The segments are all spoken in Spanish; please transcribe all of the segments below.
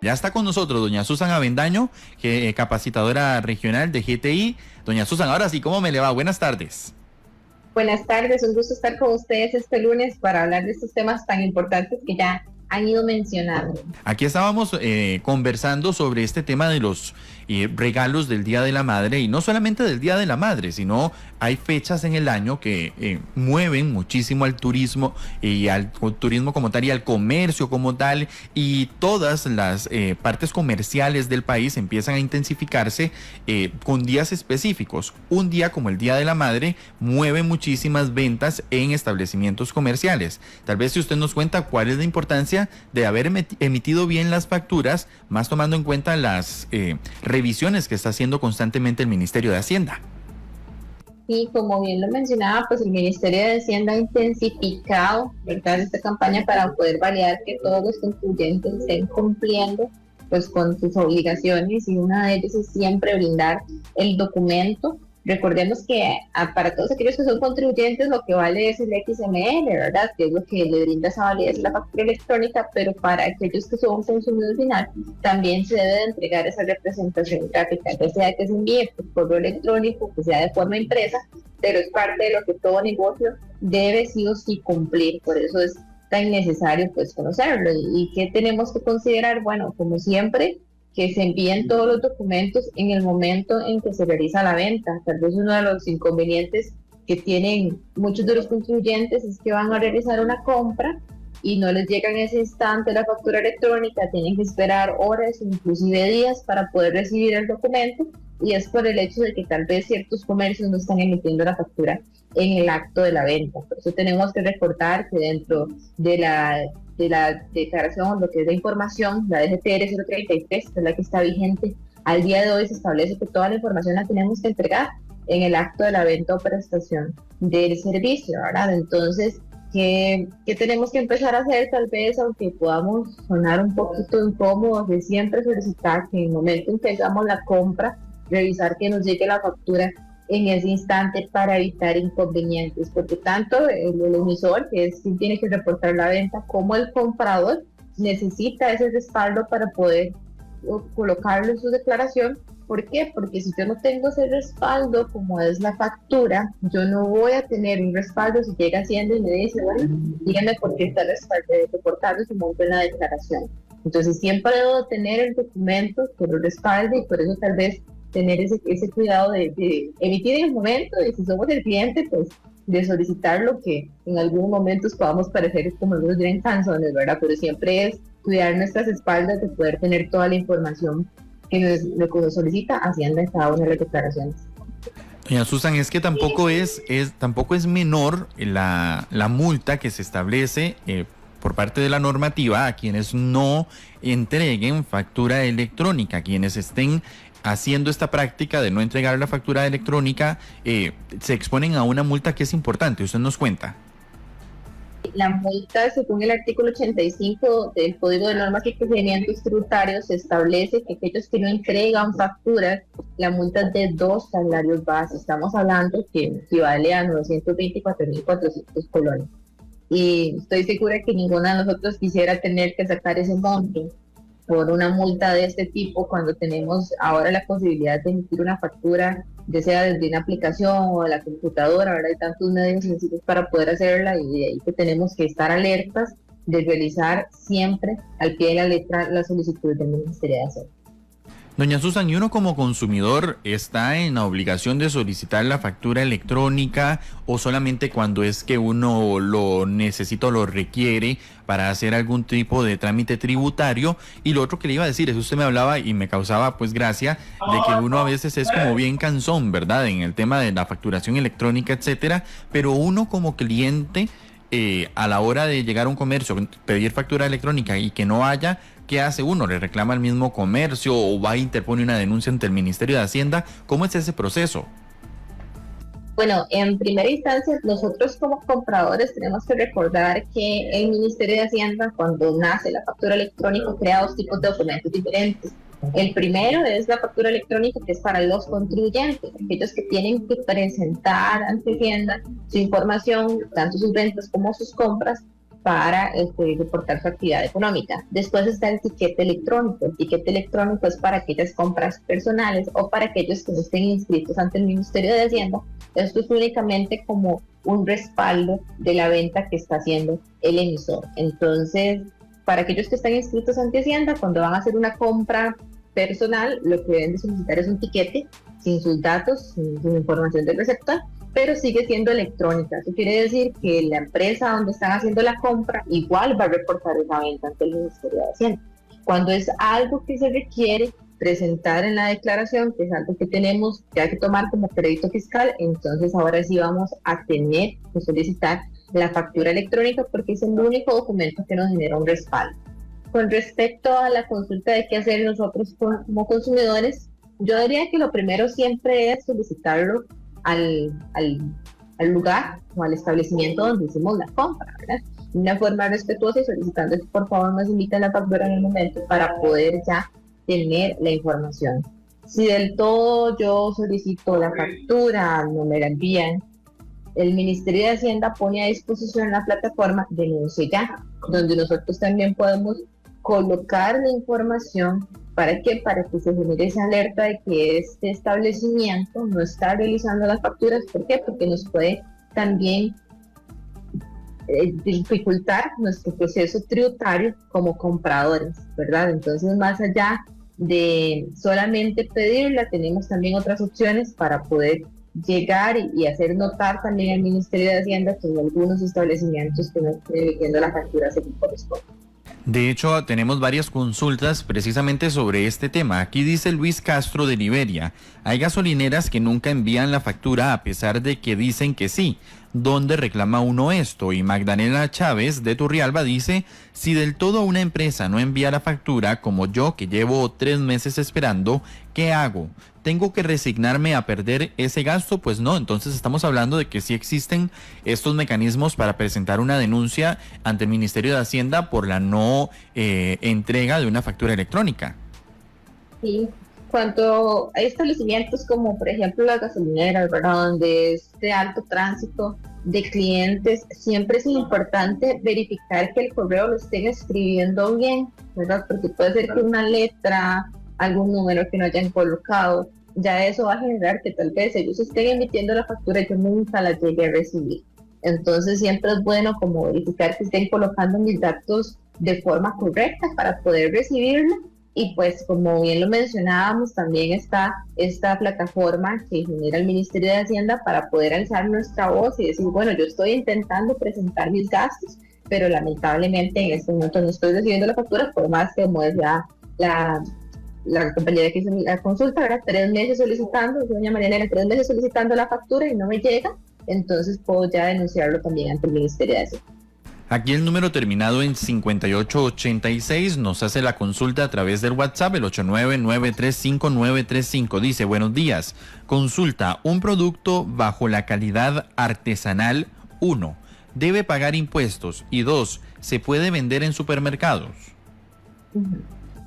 Ya está con nosotros doña Susan Avendaño, capacitadora regional de GTI. Doña Susan, ahora sí, ¿cómo me le va? Buenas tardes. Buenas tardes, un gusto estar con ustedes este lunes para hablar de estos temas tan importantes que ya han ido mencionando. Aquí estábamos conversando sobre este tema de los regalos del Día de la Madre, y no solamente del Día de la Madre, sino hay fechas en el año que mueven muchísimo al turismo y al turismo como tal y al comercio como tal, y todas las partes comerciales del país empiezan a intensificarse con días específicos. Un día como el Día de la Madre mueve muchísimas ventas en establecimientos comerciales. Tal vez si usted nos cuenta cuál es la importancia de haber emitido bien las facturas, más tomando en cuenta las revisiones que está haciendo constantemente el Ministerio de Hacienda. Y como bien lo mencionaba, pues el Ministerio de Hacienda ha intensificado, ¿verdad?, esta campaña para poder validar que todos los contribuyentes estén cumpliendo pues con sus obligaciones, y una de ellas es siempre brindar el documento. Recordemos que para todos aquellos que son contribuyentes lo que vale es el XML, ¿verdad?, que es lo que le brinda esa validez a la factura electrónica, pero para aquellos que son consumidores final también se debe de entregar esa representación gráfica, ya sea que se envíe por correo electrónico, que sea de forma impresa, pero es parte de lo que todo negocio debe sí o sí cumplir. Por eso es tan necesario pues conocerlo. ¿Y qué tenemos que considerar? Bueno, como siempre, que se envíen todos los documentos en el momento en que se realiza la venta. Tal vez uno de los inconvenientes que tienen muchos de los contribuyentes es que van a realizar una compra y no les llega en ese instante la factura electrónica, tienen que esperar horas, inclusive días, para poder recibir el documento, y es por el hecho de que tal vez ciertos comercios no están emitiendo la factura en el acto de la venta. Por eso tenemos que recordar que dentro de la declaración, lo que es la información, la DGTR 033, que es la que está vigente al día de hoy, se establece que toda la información la tenemos que entregar en el acto de la venta o prestación del servicio, ¿verdad? Entonces, ¿qué tenemos que empezar a hacer? Tal vez, aunque podamos sonar un poquito incómodos, de siempre solicitar que en el momento en que hagamos la compra, revisar que nos llegue la factura en ese instante para evitar inconvenientes, porque tanto el emisor, que es quien tiene que reportar la venta, como el comprador necesita ese respaldo para poder colocarlo en su declaración. ¿Por qué? Porque si yo no tengo ese respaldo, como es la factura, yo no voy a tener un respaldo si llega Hacienda y me dice, bueno, dígame por qué está reportando su monto en la declaración. Entonces siempre debo tener el documento que lo respalde, y por eso tal vez tener ese cuidado de emitir en el momento, y si somos el cliente, pues de solicitar lo que en algunos momentos podamos parecer, como algunos dirán, canzones, ¿verdad? Pero siempre es cuidar nuestras espaldas de poder tener toda la información que nos solicita Hacienda en cada una de las declaraciones. Doña Susan, es que tampoco es menor la multa que se establece por parte de la normativa a quienes no entreguen factura electrónica, quienes estén haciendo esta práctica de no entregar la factura electrónica, se exponen a una multa que es importante. Usted nos cuenta. La multa, según el artículo 85 del Código de Normas y Procedimientos Tributarios, se establece que aquellos que no entregan facturas, la multa es de 2 salarios base. Estamos hablando que equivale a 924.400 colones. Y estoy segura que ninguna de nosotros quisiera tener que sacar ese monto por una multa de este tipo, cuando tenemos ahora la posibilidad de emitir una factura, ya sea desde una aplicación o de la computadora. Ahora hay tantos medios sencillos para poder hacerla, y de ahí que tenemos que estar alertas de realizar siempre al pie de la letra la solicitud del Ministerio de Hacienda. Doña Susan, ¿y uno como consumidor está en la obligación de solicitar la factura electrónica, o solamente cuando es que uno lo necesita o lo requiere para hacer algún tipo de trámite tributario? Y lo otro que le iba a decir es, usted me hablaba y me causaba pues gracia de que uno a veces es como bien cansón, ¿verdad?, en el tema de la facturación electrónica, etcétera, pero uno como cliente, a la hora de llegar a un comercio, pedir factura electrónica y que no haya, ¿qué hace uno? ¿Le reclama al mismo comercio o va e interpone una denuncia ante el Ministerio de Hacienda? ¿Cómo es ese proceso? Bueno, en primera instancia, nosotros como compradores tenemos que recordar que el Ministerio de Hacienda, cuando nace la factura electrónica, crea 2 tipos de documentos diferentes. El primero es la factura electrónica, que es para los contribuyentes, aquellos que tienen que presentar ante Hacienda su información, tanto sus ventas como sus compras, para reportar su actividad económica. Después está el tiquete electrónico. El tiquete electrónico es para aquellas compras personales o para aquellos que no estén inscritos ante el Ministerio de Hacienda. Esto es únicamente como un respaldo de la venta que está haciendo el emisor. Entonces, para aquellos que están inscritos ante Hacienda, cuando van a hacer una compra personal, lo que deben de solicitar es un tiquete sin sus datos, sin información del receptor, pero sigue siendo electrónica. Eso quiere decir que la empresa donde están haciendo la compra igual va a reportar esa venta ante el Ministerio de Hacienda. Cuando es algo que se requiere presentar en la declaración, que es algo que tenemos que hay que tomar como crédito fiscal, entonces ahora sí vamos a tener que solicitar la factura electrónica porque es el único documento que nos genera un respaldo. Con respecto a la consulta de qué hacer nosotros como consumidores, yo diría que lo primero siempre es solicitarlo al lugar o al establecimiento donde hicimos la compra, ¿verdad? De una forma respetuosa y solicitando que por favor nos imiten la factura en el momento para poder ya tener la información. Si del todo yo solicito la factura, no me la envían, el Ministerio de Hacienda pone a disposición la plataforma Denuncie Ya, donde nosotros también podemos colocar la información para que se genere esa alerta de que este establecimiento no está realizando las facturas. ¿Por qué? Porque nos puede también dificultar nuestro proceso tributario como compradores, ¿verdad? Entonces, más allá de solamente pedirla, tenemos también otras opciones para poder llegar y hacer notar también al Ministerio de Hacienda que hay algunos establecimientos que no están emitiendo la factura según corresponde. De hecho, tenemos varias consultas precisamente sobre este tema. Aquí dice Luis Castro de Liberia: hay gasolineras que nunca envían la factura a pesar de que dicen que sí. ¿Dónde reclama uno esto? Y Magdalena Chávez de Turrialba dice: si del todo una empresa no envía la factura, como yo que llevo 3 meses esperando, ¿qué hago? ¿Tengo que resignarme a perder ese gasto? Pues no, entonces estamos hablando de que sí existen estos mecanismos para presentar una denuncia ante el Ministerio de Hacienda por la no entrega de una factura electrónica. Sí, cuanto hay establecimientos como por ejemplo las gasolineras, ¿verdad?, donde es de alto tránsito de clientes, siempre es importante verificar que el correo lo estén escribiendo bien, ¿verdad? Porque puede ser que una letra, algún número que no hayan colocado, ya eso va a generar que tal vez ellos estén emitiendo la factura y yo nunca la llegue a recibir. Entonces siempre es bueno como verificar que estén colocando mis datos de forma correcta para poder recibirlo. Y pues como bien lo mencionábamos, también está esta plataforma que genera el Ministerio de Hacienda para poder alzar nuestra voz y decir, bueno, yo estoy intentando presentar mis gastos, pero lamentablemente en este momento no estoy recibiendo la factura, por más que como decía la compañera que hizo la consulta, ¿verdad? 3 meses solicitando, doña Marianela, 3 meses solicitando la factura y no me llega, entonces puedo ya denunciarlo también ante el Ministerio de Hacienda. Aquí el número terminado en 5886 nos hace la consulta a través del WhatsApp, el 899359935. Dice: buenos días, consulta, un producto bajo la calidad artesanal, 1, ¿debe pagar impuestos? Y 2, ¿se puede vender en supermercados?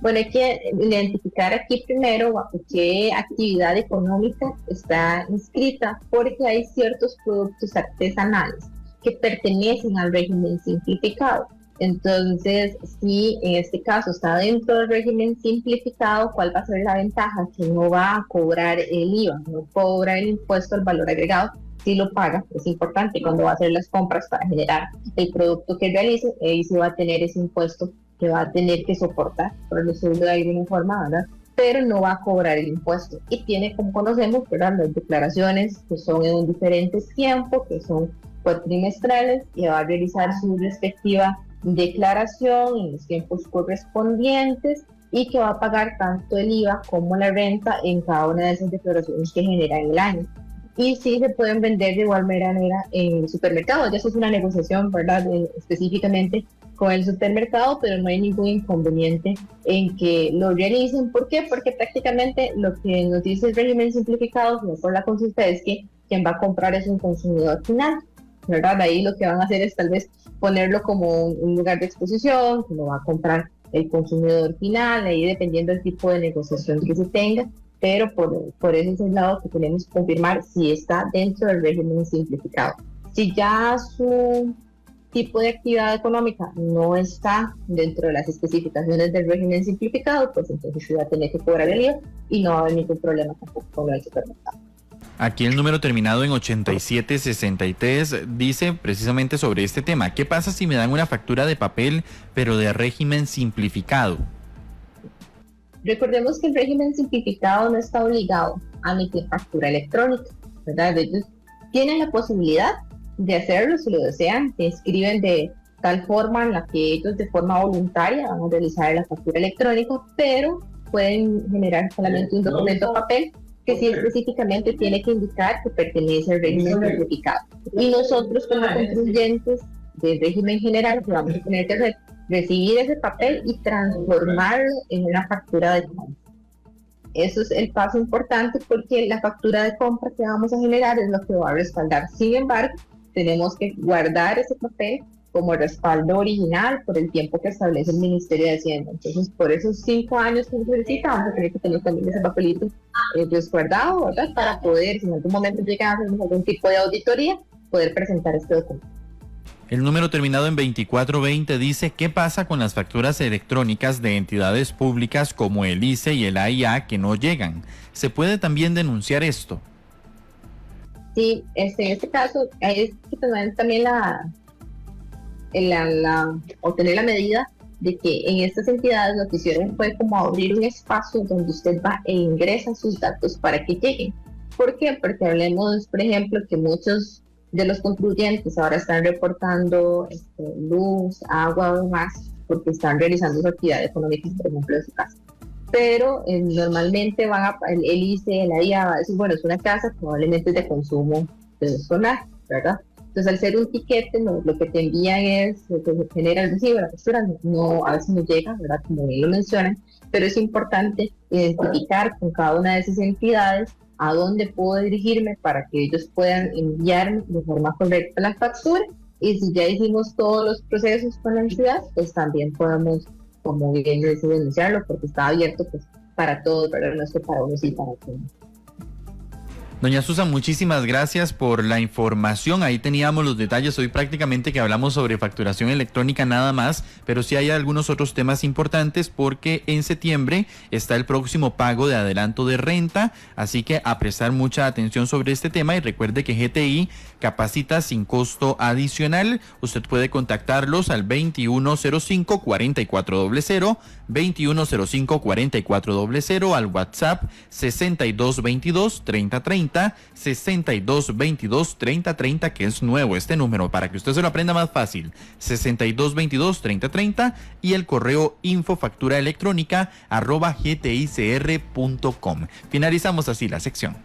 Bueno, hay que identificar aquí primero bajo qué actividad económica está inscrita, porque hay ciertos productos artesanales que pertenecen al régimen simplificado. Entonces, si en este caso está dentro del régimen simplificado, ¿cuál va a ser la ventaja? Que no va a cobrar el IVA, no cobra el impuesto al valor agregado, si lo paga. Es importante cuando va a hacer las compras para generar el producto que realice, ahí se va a tener ese impuesto que va a tener que soportar, por decirlo de alguna forma, ¿verdad? Pero no va a cobrar el impuesto. Y tiene, como conocemos, ¿verdad?, las declaraciones que son en un diferente tiempo, que son cuatrimestrales, y va a realizar su respectiva declaración en los tiempos correspondientes y que va a pagar tanto el IVA como la renta en cada una de esas declaraciones que genera en el año. Y sí se pueden vender de igual manera en el supermercado. Ya eso es una negociación, ¿verdad?, específicamente con el supermercado, pero no hay ningún inconveniente en que lo realicen. ¿Por qué? Porque prácticamente lo que nos dice el régimen simplificado, por la consulta, es que quien va a comprar es un consumidor final, ¿verdad? Ahí lo que van a hacer es tal vez ponerlo como un lugar de exposición, que lo va a comprar el consumidor final, ahí dependiendo del tipo de negociación que se tenga, pero por ese es el lado que tenemos que confirmar si está dentro del régimen simplificado. Si ya su tipo de actividad económica no está dentro de las especificaciones del régimen simplificado, pues entonces se va a tener que cobrar el IVA y no va a haber ningún problema tampoco con el supermercado. Aquí el número terminado en 8763 dice precisamente sobre este tema. ¿Qué pasa si me dan una factura de papel pero de régimen simplificado? Recordemos que el régimen simplificado no está obligado a emitir factura electrónica, ¿verdad? Ellos tienen la posibilidad de hacerlo si lo desean, se inscriben de tal forma en la que ellos de forma voluntaria van a realizar la factura electrónica, pero pueden generar solamente un documento de papel que sí específicamente tiene que indicar que pertenece al régimen simplificado. Y nosotros como contribuyentes del régimen general que vamos a tener que hacer, recibir ese papel y transformarlo en una factura de compra. Eso es el paso importante porque la factura de compra que vamos a generar es lo que va a respaldar. Sin embargo, tenemos que guardar ese papel como respaldo original por el tiempo que establece el Ministerio de Hacienda. Entonces, por esos 5 años que se necesita, vamos a tener que tener también ese papelito resguardado, ¿verdad? Para poder, si en algún momento llega a hacer algún tipo de auditoría, poder presentar este documento. El número terminado en 2420 dice: ¿qué pasa con las facturas electrónicas de entidades públicas como el ICE y el AIA que no llegan? ¿Se puede también denunciar esto? Sí, en este caso hay que tener también o tener la medida de que en estas entidades lo que hicieron fue como abrir un espacio donde usted va e ingresa sus datos para que lleguen. ¿Por qué? Porque hablemos, por ejemplo, que muchos de los contribuyentes ahora están reportando luz, agua o demás porque están realizando su actividad económica, por ejemplo, de su casa. Pero normalmente el ICE, la IA va a decir, bueno, es una casa, probablemente es de consumo personal, ¿verdad? Entonces, al ser un tiquete, lo que te envían es, lo que se genera el recibo, la factura, no, a veces no llega, ¿verdad? Como bien lo mencionan, pero es importante identificar con cada una de esas entidades a dónde puedo dirigirme para que ellos puedan enviarme de forma correcta la factura, y si ya hicimos todos los procesos con la entidad, pues también podemos, como bien dice, denunciarlo, porque está abierto pues para todos, pero no es que para unos y para otros. Doña Susan, muchísimas gracias por la información. Ahí teníamos los detalles. Hoy prácticamente que hablamos sobre facturación electrónica nada más, pero sí hay algunos otros temas importantes porque en septiembre está el próximo pago de adelanto de renta, así que a prestar mucha atención sobre este tema y recuerde que GTI capacita sin costo adicional. Usted puede contactarlos al 2105-4400, 2105-4400, al WhatsApp 6222-3030, 6222-3030, que es nuevo este número para que usted se lo aprenda más fácil, 6222-3030, y el correo infofacturaelectrónica @gticr.com. Finalizamos así la sección.